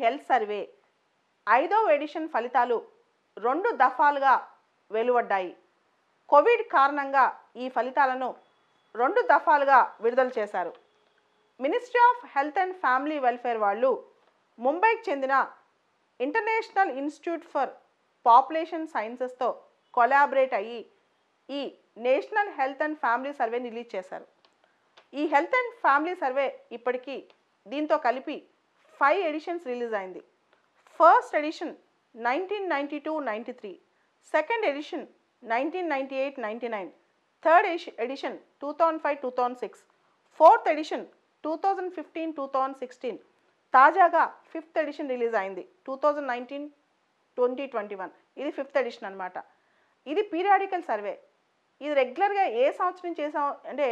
Health survey 5వ edition ఫలితాలు 2 దఫాలుగా వెలువడ్డాయి. కోవిడ్ కారణంగా ఈ ఫలితాలను 2 దఫాలుగా విడుదల చేశారు. Ministry of health and family welfare వాళ్ళు ముంబైకి చెందిన ఇంటర్నేషనల్ ఇన్స్టిట్యూట్ ఫర్ పాపులేషన్ సైన్సెస్తో కొలాబరేట్ అయ్యి ఈ నేషనల్ హెల్త్ అండ్ ఫ్యామిలీ సర్వేని రిలీజ్ చేశారు. ఈ హెల్త్ అండ్ ఫ్యామిలీ సర్వే ఇప్పటికీ దీంతో కలిపి 5 ఎడిషన్స్ రిలీజ్ అయింది. First edition 1992-93, second edition 1998-99, third edition 2005-2006, fourth edition 2015-2016, తాజాగా 5th ఎడిషన్ రిలీజ్ అయింది 2019-2021. ఇది 5th ఎడిషన్ అనమాట. ఇది పీరియాడికల్ సర్వే. ఇది రెగ్యులర్గా ఏ సంవత్సరం చేసాం అంటే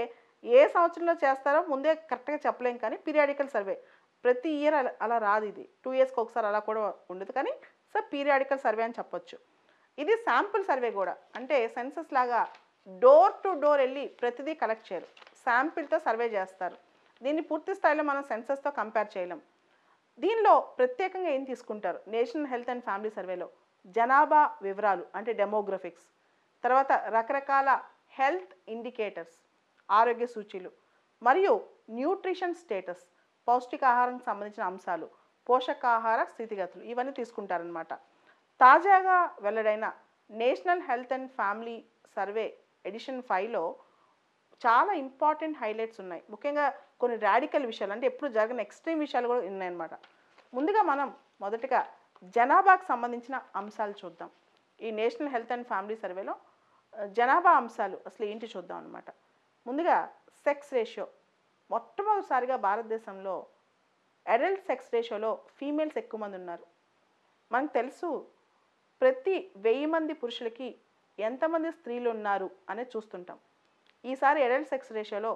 ఏ సంవత్సరంలో చేస్తారో ముందే కరెక్ట్గా చెప్పలేం, కానీ పీరియాడికల్ సర్వే ప్రతి ఇయర్ అలా రాదు. ఇది 2 ఇయర్స్కి ఒకసారి అలా కూడా ఉండదు, కానీ పీరియాడికల్ సర్వే అని చెప్పొచ్చు. ఇది శాంపుల్ సర్వే కూడా, అంటే సెన్సస్ లాగా డోర్ టు డోర్ వెళ్ళి ప్రతిదీ కలెక్ట్ చేయరు, శాంపిల్తో సర్వే చేస్తారు. దీన్ని పూర్తి స్థాయిలో మనం సెన్సస్తో కంపేర్ చేయలేం. దీనిలో ప్రత్యేకంగా ఏం తీసుకుంటారు నేషనల్ హెల్త్ అండ్ ఫ్యామిలీ సర్వేలో? జనాభా వివరాలు అంటే డెమోగ్రఫిక్స్, తర్వాత రకరకాల హెల్త్ ఇండికేటర్స్ ఆరోగ్య సూచీలు, మరియు న్యూట్రిషన్ స్టేటస్ పౌష్టికాహారానికి సంబంధించిన అంశాలు, పోషకాహార స్థితిగతులు ఇవన్నీ తీసుకుంటారనమాట. తాజాగా వెల్లడైన national health and family survey edition 5లో చాలా ఇంపార్టెంట్ హైలైట్స్ ఉన్నాయి. ముఖ్యంగా కొన్ని రాడికల్ విషయాలు, అంటే ఎప్పుడు జరగని ఎక్స్ట్రీమ్ విషయాలు కూడా ఉన్నాయన్నమాట. ముందుగా మనం మొదటగా జనాభాకు సంబంధించిన అంశాలు చూద్దాం. ఈ నేషనల్ హెల్త్ అండ్ ఫ్యామిలీ సర్వేలో జనాభా అంశాలు అసలు ఏంటి చూద్దాం అనమాట. ముందుగా సెక్స్ రేషియో. మొట్టమొదటిసారిగా భారతదేశంలో అడల్ట్ సెక్స్ రేషియోలో ఫీమేల్స్ ఎక్కువ మంది ఉన్నారు. మనకు తెలుసు ప్రతి 1000 మంది పురుషులకి ఎంతమంది స్త్రీలు ఉన్నారు అనేది చూస్తుంటాం. ఈసారి అడల్ట్ సెక్స్ రేషియోలో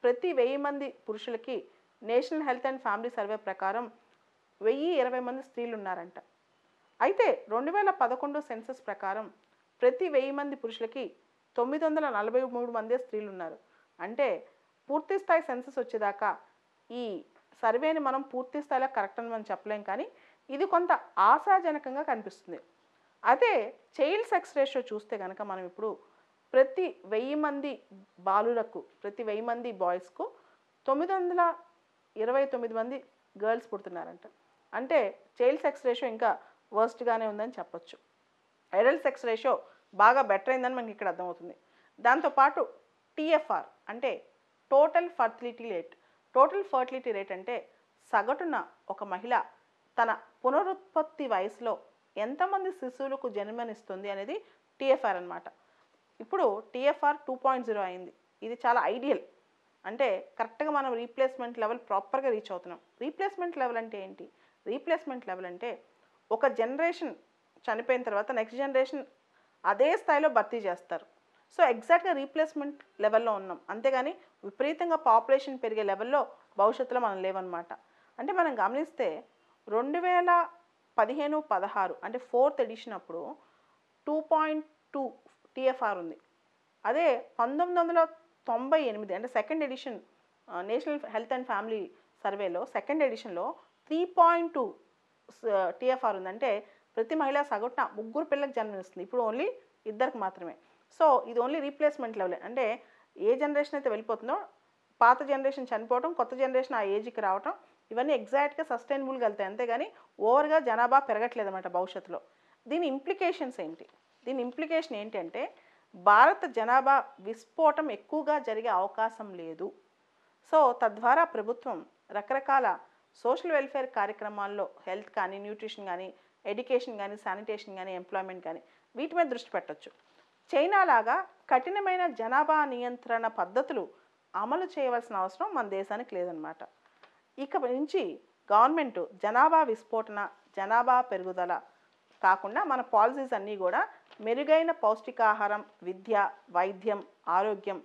ప్రతి 1000 మంది పురుషులకి national health and family survey ప్రకారం 1020 మంది స్త్రీలు ఉన్నారంట. అయితే 2011 సెన్సస్ ప్రకారం ప్రతి 1000 మంది పురుషులకి 943 మందే స్త్రీలు ఉన్నారు. అంటే పూర్తి స్థాయి సెన్సస్ వచ్చేదాకా ఈ సర్వేని మనం పూర్తి స్థాయిలో కరెక్ట్ అని మనం చెప్పలేం, కానీ ఇది కొంత ఆశాజనకంగా కనిపిస్తుంది. అదే చైల్డ్ సెక్స్ రేషియో చూస్తే కనుక మనం ఇప్పుడు ప్రతి 1000 మంది బాలులకు, ప్రతి 1000 మంది బాయ్స్కు 929 మంది గర్ల్స్ పుడుతున్నారంట. అంటే చైల్డ్ సెక్స్ రేషియో ఇంకా వర్స్ట్గానే ఉందని చెప్పొచ్చు. అడల్ట్ సెక్స్ రేషియో బాగా బెటర్ అయిందని మనకి ఇక్కడ అర్థమవుతుంది. దాంతోపాటు టీఎఫ్ఆర్ అంటే total fertility rate. Total fertility rate అంటే సగటున ఒక మహిళ తన పునరుత్పత్తి వయసులో ఎంతమంది శిశువులకు జన్మనిస్తుంది అనేది టీఎఫ్ఆర్ అనమాట. ఇప్పుడు టీఎఫ్ఆర్ 2.0 అయింది. ఇది చాలా ఐడియల్, అంటే కరెక్ట్గా మనం రీప్లేస్మెంట్ లెవెల్ ప్రాపర్గా రీచ్ అవుతున్నాం. రీప్లేస్మెంట్ లెవెల్ అంటే ఏంటి? రీప్లేస్మెంట్ లెవెల్ అంటే ఒక జనరేషన్ చనిపోయిన తర్వాత నెక్స్ట్ జనరేషన్ అదే స్థాయిలో భర్తీ చేస్తారు. సో ఎగ్జాక్ట్గా రీప్లేస్మెంట్ లెవెల్లో ఉన్నాం, అంతేగాని విపరీతంగా పాపులేషన్ పెరిగే లెవెల్లో భవిష్యత్తులో మనం లేవన్నమాట. అంటే మనం గమనిస్తే 2015-16 అంటే 4th ఎడిషన్ అప్పుడు 2.2 టీఎఫ్ఆర్ ఉంది. అదే 1998 అంటే second edition national health and family సర్వేలో సెకండ్ ఎడిషన్లో 3.2 టీఎఫ్ఆర్ ఉంది. అంటే ప్రతి మహిళ సగటున 3 పిల్లలకు జన్మనిస్తుంది. ఇప్పుడు ఓన్లీ 2కి మాత్రమే. సో ఇది ఓన్లీ రీప్లేస్మెంట్ లెవెల్, అంటే ఏ జనరేషన్ అయితే వెళ్ళిపోతుందో పాత జనరేషన్ చనిపోవడం, కొత్త జనరేషన్ ఆ ఏజ్కి రావటం, ఇవన్నీ ఎగ్జాక్ట్గా సస్టైనబుల్గా వెళ్తాయి, అంతేగాని ఓవర్గా జనాభా పెరగట్లేదు అన్నమాట భవిష్యత్తులో. దీని ఇంప్లికేషన్స్ ఏంటి? దీని ఇంప్లికేషన్ ఏంటంటే భారత జనాభా విస్ఫోటం ఎక్కువగా జరిగే అవకాశం లేదు. సో తద్వారా ప్రభుత్వం రకరకాల సోషల్ వెల్ఫేర్ కార్యక్రమాల్లో హెల్త్ కానీ, న్యూట్రిషన్ కానీ, ఎడ్యుకేషన్ కానీ, శానిటేషన్ కానీ, ఎంప్లాయ్మెంట్ కానీ వీటి మీద దృష్టి పెట్టచ్చు. చైనా లాగా కఠినమైన జనాభా నియంత్రణ పద్ధతులు అమలు చేయవలసిన అవసరం మన దేశానికి లేదన్నమాట. ఇక నుంచి గవర్నమెంట్ జనాభా విస్ఫోటన, జనాభా పెరుగుదల కాకుండా మన పాలసీస్ అన్నీ కూడా మెరుగైన పౌష్టికాహారం, విద్య, వైద్యం, ఆరోగ్యం,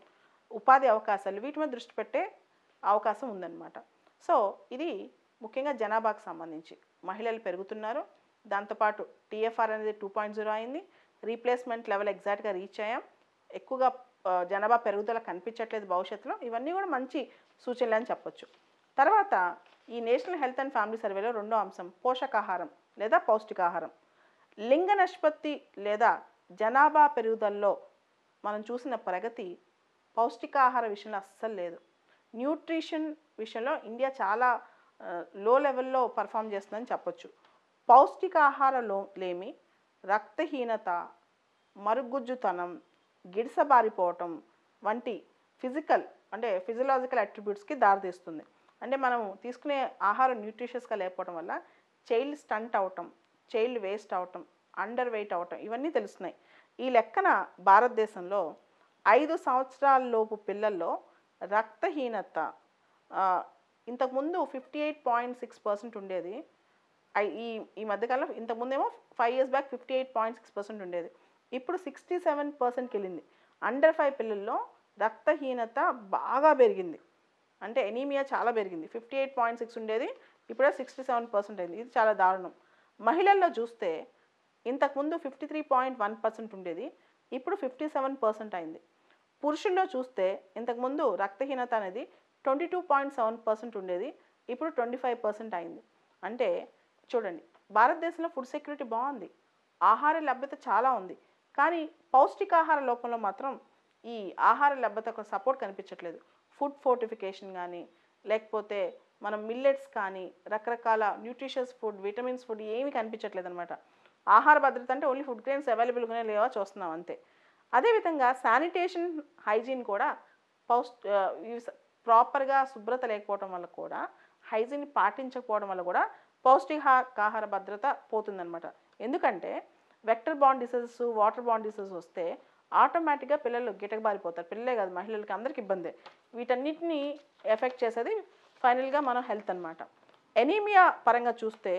ఉపాధి అవకాశాలు వీటి మీద దృష్టి పెట్టే అవకాశం ఉందన్నమాట. సో ఇది ముఖ్యంగా జనాభాకు సంబంధించి మహిళలు పెరుగుతున్నారు. దాంతోపాటు టీఎఫ్ఆర్ అనేది 2.0 అయింది. రీప్లేస్మెంట్ లెవెల్ ఎగ్జాక్ట్గా రీచ్ అయ్యాం. ఎక్కువగా జనాభా పెరుగుదల కనిపించట్లేదు భవిష్యత్తులో. ఇవన్నీ కూడా మంచి సూచనలు అని చెప్పొచ్చు. తర్వాత ఈ నేషనల్ హెల్త్ అండ్ ఫ్యామిలీ సర్వేలో రెండో అంశం పోషకాహారం లేదా పౌష్టికాహారం. లింగ నిష్పత్తి లేదా జనాభా పెరుగుదలలో మనం చూసిన ప్రగతి పౌష్టికాహార విషయంలో అస్సలు లేదు. న్యూట్రిషన్ విషయంలో ఇండియా చాలా లో లెవెల్లో పర్ఫామ్ చేస్తుందని చెప్పొచ్చు. పౌష్టికాహారలో లేమి, రక్తహీనత, మరుగుజ్జుతనం, గిడసబారిపోవటం వంటి ఫిజియలాజికల్ అట్రిబ్యూట్స్కి దారితీస్తుంది. అంటే మనం తీసుకునే ఆహారం న్యూట్రిషియస్గా లేకపోవడం వల్ల చైల్డ్ స్టంట్ అవటం, చైల్డ్ వేస్ట్ అవటం, అండర్ వెయిట్ అవటం ఇవన్నీ తెలుస్తున్నాయి. ఈ లెక్కన భారతదేశంలో 5 సంవత్సరాల లోపు పిల్లల్లో రక్తహీనత ఇంతకుముందు 58.6% ఉండేది. ఈ ఈ మధ్యకాలంలో ఇంతకుముందేమో 5 years బ్యాక్ 58.6% ఉండేది. ఇప్పుడు 67%కి వెళ్ళింది. అండర్ 5 పిల్లల్లో రక్తహీనత బాగా పెరిగింది. అంటే ఎనీమియా చాలా పెరిగింది. 58.6 ఉండేది, ఇప్పుడే 67% అయింది. ఇది చాలా దారుణం. మహిళల్లో చూస్తే ఇంతకుముందు 53.1% ఉండేది, ఇప్పుడు 57% అయింది. పురుషుల్లో చూస్తే ఇంతకుముందు రక్తహీనత అనేది 22.7% ఉండేది, ఇప్పుడు 25% అయింది. అంటే చూడండి, భారతదేశంలో ఫుడ్ సెక్యూరిటీ బాగుంది, ఆహార లభ్యత చాలా ఉంది, కానీ పౌష్టికాహార లోపంలో మాత్రం ఈ ఆహార లభ్యతకు సపోర్ట్ కనిపించట్లేదు. ఫుడ్ ఫోర్టిఫికేషన్ కానీ, లేకపోతే మనం మిల్లెట్స్ కానీ, రకరకాల న్యూట్రిషియస్ ఫుడ్, విటమిన్స్ ఫుడ్ ఏమీ కనిపించట్లేదు అనమాట. ఆహార భద్రత అంటే ఓన్లీ ఫుడ్ గ్రెయిన్స్ అవైలబుల్గానే లేవా చూస్తున్నాం అంతే. అదేవిధంగా శానిటేషన్, హైజీన్ కూడా ప్రాపర్గా శుభ్రత లేకపోవడం వల్ల కూడా, హైజీన్ పాటించకపోవడం వల్ల కూడా పౌష్టికాహార భద్రత పోతుందన్నమాట. ఎందుకంటే vector born diseases, water born diseases వస్తే ఆటోమేటిక్గా పిల్లలు గిటకబారిపోతారు. పిల్లలే కాదు, మహిళలకి అందరికీ ఇబ్బందే. వీటన్నిటిని ఎఫెక్ట్ చేసేది ఫైనల్గా మన హెల్త్ అనమాట. ఎనీమియా పరంగా చూస్తే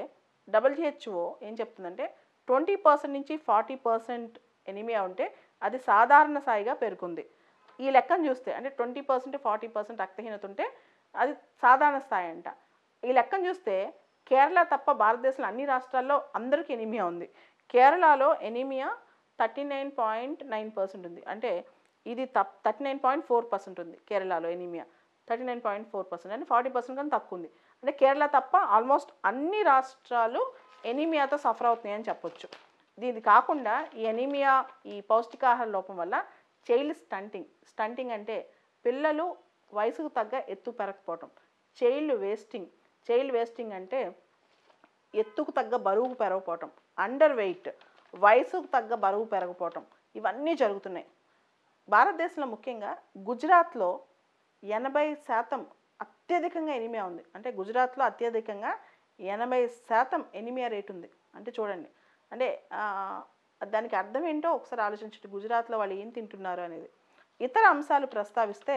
WHO ఏం చెప్తుందంటే 20% నుంచి 40% ఎనీమియా ఉంటే అది సాధారణ స్థాయిగా పేర్కొంది. ఈ లెక్కను చూస్తే అంటే 20% 40% రక్తహీనత ఉంటే అది సాధారణ స్థాయి అంట. ఈ లెక్కను చూస్తే కేరళ తప్ప భారతదేశంలో అన్ని రాష్ట్రాల్లో అందరికీ ఎనీమియా ఉంది. కేరళలో ఎనీమియా 39.9% ఉంది. అంటే ఇది 39.4% ఉంది కేరళలో ఎనీమియా. 39.4% అంటే 40% కన్నా తక్కువ ఉంది. అంటే కేరళ తప్ప ఆల్మోస్ట్ అన్ని రాష్ట్రాలు ఎనీమియాతో సఫర్ అవుతున్నాయని చెప్పొచ్చు. దీని కాకుండా ఈ ఎనీమియా, ఈ పౌష్టికాహార లోపం వల్ల చైల్డ్ స్టంటింగ్ అంటే పిల్లలు వయసుకు తగ్గ ఎత్తు పెరగకపోవటం. చైల్డ్ వేస్టింగ్ అంటే ఎత్తుకు తగ్గ బరువుకు పెరగకపోవటం. అండర్ వెయిట్, వయసుకు తగ్గ బరువు పెరగకపోవటం, ఇవన్నీ జరుగుతున్నాయి. భారతదేశంలో ముఖ్యంగా గుజరాత్లో 80% అత్యధికంగా ఎనీమియా ఉంది. అంటే గుజరాత్లో అత్యధికంగా 80% ఎనీమియా రేట్ ఉంది. అంటే చూడండి, అంటే దానికి అర్థం ఏంటో ఒకసారి ఆలోచించండి, గుజరాత్లో వాళ్ళు ఏం తింటున్నారు అనేది. ఇతర అంశాలు ప్రస్తావిస్తే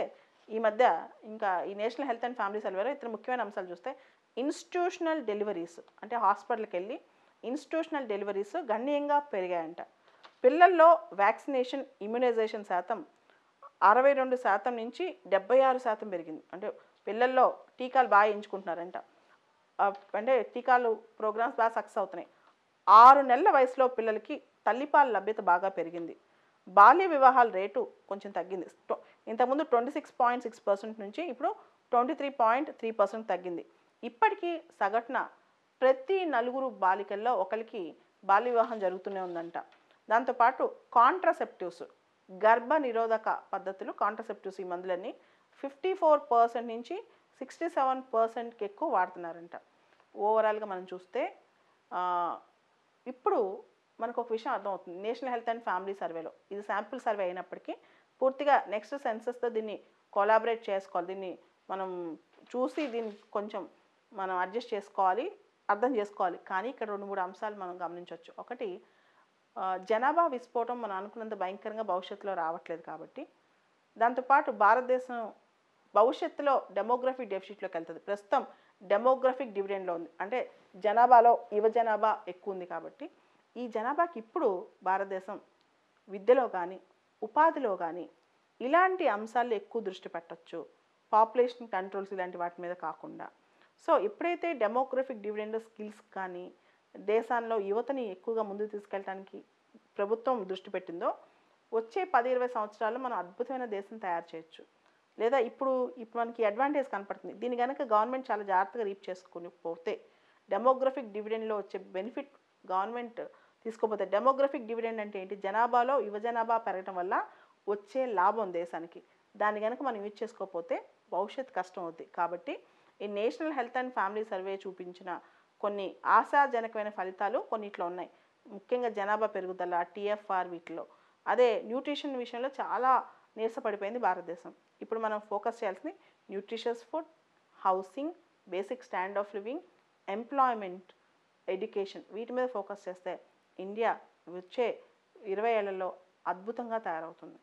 ఈ మధ్య ఇంకా ఈ నేషనల్ హెల్త్ అండ్ ఫ్యామిలీ సర్వేలో ఇతర ముఖ్యమైన అంశాలు చూస్తే ఇన్స్టిట్యూషనల్ డెలివరీస్, అంటే హాస్పిటల్కి వెళ్ళి ఇన్స్టిట్యూషనల్ డెలివరీస్ గణనీయంగా పెరిగాయంట. పిల్లల్లో వ్యాక్సినేషన్, ఇమ్యునైజేషన్ శాతం 62% నుంచి 76% పెరిగింది. అంటే పిల్లల్లో టీకాలు బాగా ఎంచుకుంటున్నారంట. అంటే టీకాలు ప్రోగ్రామ్స్ బాగా సక్సెస్ అవుతున్నాయి. 6 నెలల వయసులో పిల్లలకి తల్లిపాల లభ్యత బాగా పెరిగింది. బాల్య వివాహాల రేటు కొంచెం తగ్గింది. ఇంతకుముందు 26.6% నుంచి ఇప్పుడు 23.3% తగ్గింది. ఇప్పటికీ సగటున ప్రతి 4 బాలికల్లో ఒకరికి బాల్య వివాహం జరుగుతూనే ఉందంట. దాంతోపాటు కాంట్రాసెప్టివ్స్, గర్భ నిరోధక పద్ధతులు, కాంట్రాసెప్టివ్స్, ఈ మందులన్నీ 54% నుంచి 67%కి ఎక్కువ వాడుతున్నారంట. ఓవరాల్గా మనం చూస్తే ఇప్పుడు మనకు ఒక విషయం అర్థమవుతుంది. నేషనల్ హెల్త్ అండ్ ఫ్యామిలీ సర్వేలో ఇది శాంపుల్ సర్వే అయినప్పటికీ పూర్తిగా నెక్స్ట్ సెన్సస్తో దీన్ని కొలాబరేట్ చేసుకోవాలి. దీన్ని మనం చూసి దీన్ని కొంచెం మనం అడ్జస్ట్ చేసుకోవాలి, అర్థం చేసుకోవాలి. కానీ ఇక్కడ 2-3 అంశాలు మనం గమనించవచ్చు. ఒకటి, జనాభా విస్ఫోటం మనం అనుకున్నంత భయంకరంగా భవిష్యత్తులో రావట్లేదు కాబట్టి, దాంతోపాటు భారతదేశం భవిష్యత్తులో డెమోగ్రఫిక్ డెఫిసిట్లోకి వెళ్తుంది. ప్రస్తుతం డెమోగ్రఫిక్ డివిడెండ్లో ఉంది. అంటే జనాభాలో యువ జనాభా ఎక్కువ ఉంది కాబట్టి ఈ జనాభాకి ఇప్పుడు భారతదేశం విద్యలో కానీ, ఉపాధిలో కానీ ఇలాంటి అంశాల్లో ఎక్కువ దృష్టి పెట్టచ్చు, పాపులేషన్ కంట్రోల్స్ ఇలాంటి వాటి మీద కాకుండా. సో ఎప్పుడైతే డెమోగ్రఫిక్ డివిడెండ్ స్కిల్స్ కానీ దేశాల్లో యువతని ఎక్కువగా ముందుకు తీసుకెళ్ళడానికి ప్రభుత్వం దృష్టి పెట్టిందో, వచ్చే 10-20 సంవత్సరాల్లో మనం అద్భుతమైన దేశం తయారు చేయొచ్చు. లేదా ఇప్పుడు ఇప్పుడు మనకి అడ్వాంటేజ్ కనపడుతుంది. దీన్ని గనక గవర్నమెంట్ చాలా జాగ్రత్తగా రీప్ చేసుకొని పోతే డెమోగ్రఫిక్ డివిడెండ్‌లో వచ్చే బెనిఫిట్ గవర్నమెంట్ తీసుకోపోతే డెమోగ్రఫిక్ డివిడెండ్ అంటే ఏంటి? జనాభాలో యువ జనాభా పెరగటం వల్ల వచ్చే లాభం దేశానికి. దాన్ని గనక మనం యూజ్ చేసుకోకపోతే భవిష్యత్తు కష్టం అవుద్ది. కాబట్టి ఈ national health and family survey చూపించిన కొన్ని ఆశాజనకమైన ఫలితాలు కొన్నిట్లో ఉన్నాయి. ముఖ్యంగా జనాభా పెరుగుదల, టీఎఫ్ఆర్ వీటిలో. అదే న్యూట్రిషన్ విషయంలో చాలా నీరసపడిపోయింది భారతదేశం. ఇప్పుడు మనం ఫోకస్ చేయాల్సింది nutritious food, housing, basic stand of living, employment, education వీటి మీద ఫోకస్ చేస్తే ఇండియా వచ్చే 20 ఏళ్లలో అద్భుతంగా తయారవుతుంది.